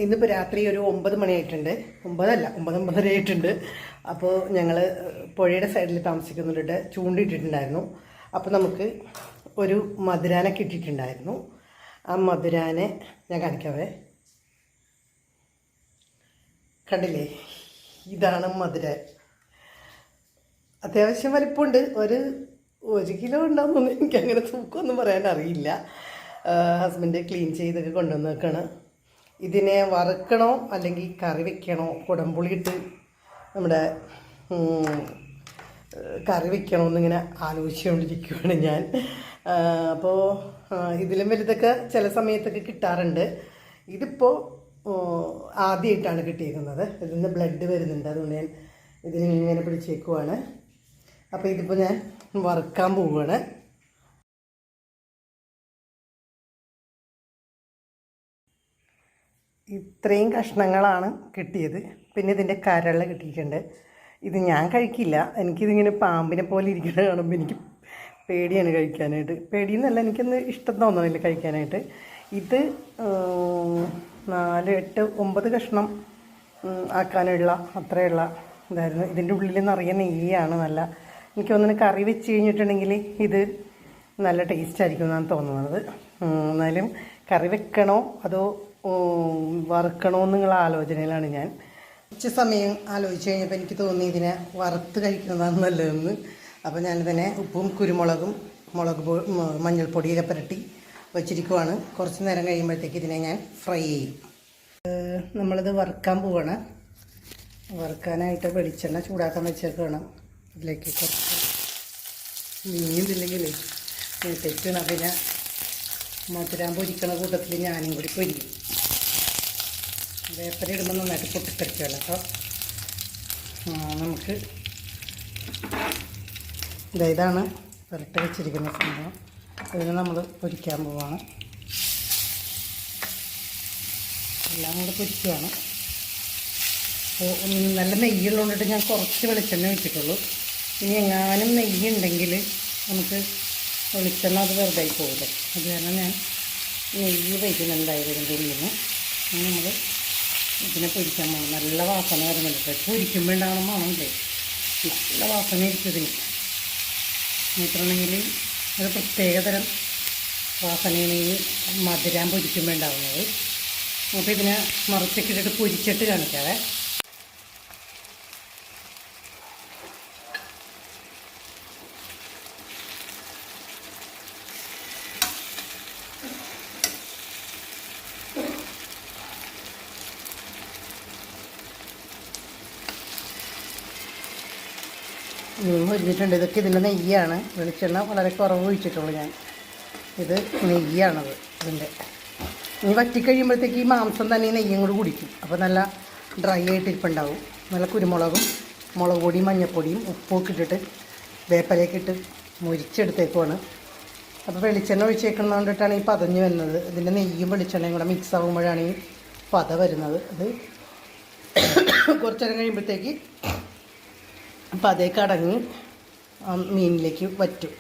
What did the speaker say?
ഇന്നിപ്പോൾ രാത്രി ഒരു 9 മണിയായിട്ടുണ്ട്. 9:30 ആയിട്ടുണ്ട്. അപ്പോൾ ഞങ്ങൾ പുഴയുടെ സൈഡിൽ താമസിക്കുന്നുണ്ട്. ചൂണ്ടിട്ടിട്ടുണ്ടായിരുന്നു. അപ്പോൾ നമുക്ക് ഒരു മധുരാനെ കിട്ടിയിട്ടുണ്ടായിരുന്നു. ആ മധുരാനെ ഞാൻ കാണിക്കാവേ. കണ്ടില്ലേ, ഇതാണ് മധുരാൻ. അത്യാവശ്യം വലിപ്പമുണ്ട്. ഒരു 1 കിലോ ഉണ്ടാകുമെന്ന് എനിക്കങ്ങനെ തൂക്കമൊന്നും പറയാൻ അറിയില്ല. ഹസ്ബൻഡ് ക്ലീൻ ചെയ്തൊക്കെ കൊണ്ടുവന്ന് വെക്കാണ്. ഇതിനെ വറുക്കണോ അല്ലെങ്കിൽ കറി വെക്കണോ, കുടംപുളിയിട്ട് നമ്മുടെ കറി വെക്കണോ എന്നിങ്ങനെ ആലോചിച്ചുകൊണ്ടിരിക്കുകയാണ് ഞാൻ. അപ്പോൾ ഇതിലും വലുതൊക്കെ ചില സമയത്തൊക്കെ കിട്ടാറുണ്ട്. ഇതിപ്പോൾ ആദ്യമായിട്ടാണ് കിട്ടിയിരിക്കുന്നത്. ഇതിൽ നിന്ന് ബ്ലഡ് വരുന്നുണ്ട്, അതുകൊണ്ട് ഞാൻ ഇതിനിങ്ങനെ പിടിച്ചേക്കുവാണ്. അപ്പോൾ ഇതിപ്പോൾ ഞാൻ വറുക്കാൻ പോവുകയാണ്. ഇത്രയും കഷ്ണങ്ങളാണ് കിട്ടിയത്. പിന്നെ ഇതിൻ്റെ കരള് കിട്ടിയിട്ടുണ്ട്. ഇത് ഞാൻ കഴിക്കില്ല. എനിക്കിതിങ്ങനെ പാമ്പിനെ പോലെ ഇരിക്കുന്നത് കാണുമ്പോൾ എനിക്ക് പേടിയാണ് കഴിക്കാനായിട്ട്. പേടിയെന്നല്ല, എനിക്കൊന്ന് ഇഷ്ടം തോന്നണില്ല കഴിക്കാനായിട്ട്. ഇത് 4, 8, 9 കഷ്ണം ആക്കാനുള്ള അത്രയുള്ള ഇതായിരുന്നു. ഇതിൻ്റെ ഉള്ളിൽ നിറയെ നെയ്യാണ്. നല്ല എനിക്ക് തോന്നുന്നു കറി വെച്ച് കഴിഞ്ഞിട്ടുണ്ടെങ്കിൽ ഇത് നല്ല ടേസ്റ്റ് ആയിരിക്കും എന്നാണ് തോന്നുന്നത്. എന്നാലും കറി വെക്കണോ അതോ വറുക്കണോ എന്നുള്ള ആലോചനയിലാണ് ഞാൻ. കുറച്ച് സമയം ആലോചിച്ച് കഴിഞ്ഞപ്പോൾ എനിക്ക് തോന്നി ഇതിനെ വറുത്ത് കഴിക്കുന്നതാണ് നല്ലതെന്ന്. അപ്പോൾ ഞാനിതിനെ ഉപ്പും കുരുമുളകും മഞ്ഞൾപ്പൊടിയൊക്കെ പുരട്ടി വച്ചിരിക്കുവാണ്. കുറച്ച് നേരം കഴിയുമ്പോഴത്തേക്ക് ഇതിനെ ഞാൻ ഫ്രൈ ചെയ്യും. നമ്മളിത് വറുക്കാൻ പോവാണ്. വറുക്കാനായിട്ട് വെളിച്ചെണ്ണ ചൂടാക്കാൻ വെച്ചേക്കാണ്. ഇതിലേക്ക് കുറച്ച് നീങ്ങിയില്ലെങ്കിൽ തെറ്റണം. പിന്നെ മധുരാൻ പൊരിക്കണ കൂട്ടത്തിൽ ഞാനും കൂടി പൊരിക്കും. വേപ്പര ഇടുമ്പോൾ നന്നായിട്ട് പൊട്ടിത്തെറിക്കുമല്ലോ. അപ്പോൾ നമുക്ക് ഇതാണ് പുരട്ടി വെച്ചിരിക്കുന്ന സംഭവം. അതിന് നമ്മൾ പൊരിക്കാൻ പോവാണ്. എല്ലാം കൂടെ പൊരിക്കുകയാണ്. അപ്പോൾ നല്ല നെയ്യുള്ളതുകൊണ്ടിട്ട് ഞാൻ കുറച്ച് വെളിച്ചെണ്ണ വെച്ചിട്ടുള്ളൂ. ഇനി എങ്ങാനും നെയ്യുണ്ടെങ്കിൽ നമുക്ക് വെളിച്ചെണ്ണ അത് വെറുതെ പോകില്ല. അത് കാരണം ഞാൻ നെയ്യ് വയ്ക്കുന്നുണ്ടായത് ഇതിൻ്റെ ഉള്ളിൽ നിന്ന്. നമ്മൾ ഇതിനെ പൊരിക്കാൻ പോകണം. നല്ല വാസന വരുന്നുണ്ട്. പൊരിക്കുമ്പോൾ ഉണ്ടാകണമാണല്ലേ, നല്ല വാസന ഇരിച്ചതിന്. മാത്രമാണെങ്കിൽ ഒരു പ്രത്യേകതരം വാസനയാണ് ഈ മധുരാൻ പൊരിക്കുമ്പോൾ ഉണ്ടാകുന്നത്. അപ്പോൾ ഇതിനെ മറിച്ചൊക്കെ ഇട്ടിട്ട് പൊരിച്ചിട്ട് കാണിക്കാവേ. ഒഴിച്ചിട്ടുണ്ട്. ഇതൊക്കെ ഇതിൻ്റെ നെയ്യാണ്. വെളിച്ചെണ്ണ വളരെ കുറവ് ഒഴിച്ചിട്ടുള്ളൂ ഞാൻ. ഇത് നെയ്യാണത് ഇതിൻ്റെ. ഇനി വറ്റിക്കഴിയുമ്പോഴത്തേക്ക് ഈ മാംസം തന്നെ നെയ്യും കൂടി കുടിക്കും. അപ്പോൾ നല്ല ഡ്രൈ ആയിട്ടിരിപ്പുണ്ടാവും. നല്ല കുരുമുളകും മുളക് പൊടിയും മഞ്ഞൾപ്പൊടിയും ഉപ്പൊക്കെ ഇട്ടിട്ട് വേപ്പലയൊക്കെ ഇട്ട് മുരിച്ചെടുത്തേക്കുവാണ്. അപ്പോൾ വെളിച്ചെണ്ണ ഒഴിച്ചേക്കുന്നത് കൊണ്ടിട്ടാണ് ഈ പതഞ്ഞ് വരുന്നത്. ഇതിൻ്റെ നെയ്യും വെളിച്ചെണ്ണയും കൂടെ മിക്സ് ആകുമ്പോഴാണ് ഈ പത വരുന്നത്. അത് കുറച്ച് നേരം കഴിയുമ്പോഴത്തേക്ക് അപ്പോൾ അതേക്ക് അടങ്ങി മീനിലേക്ക് വറ്റും.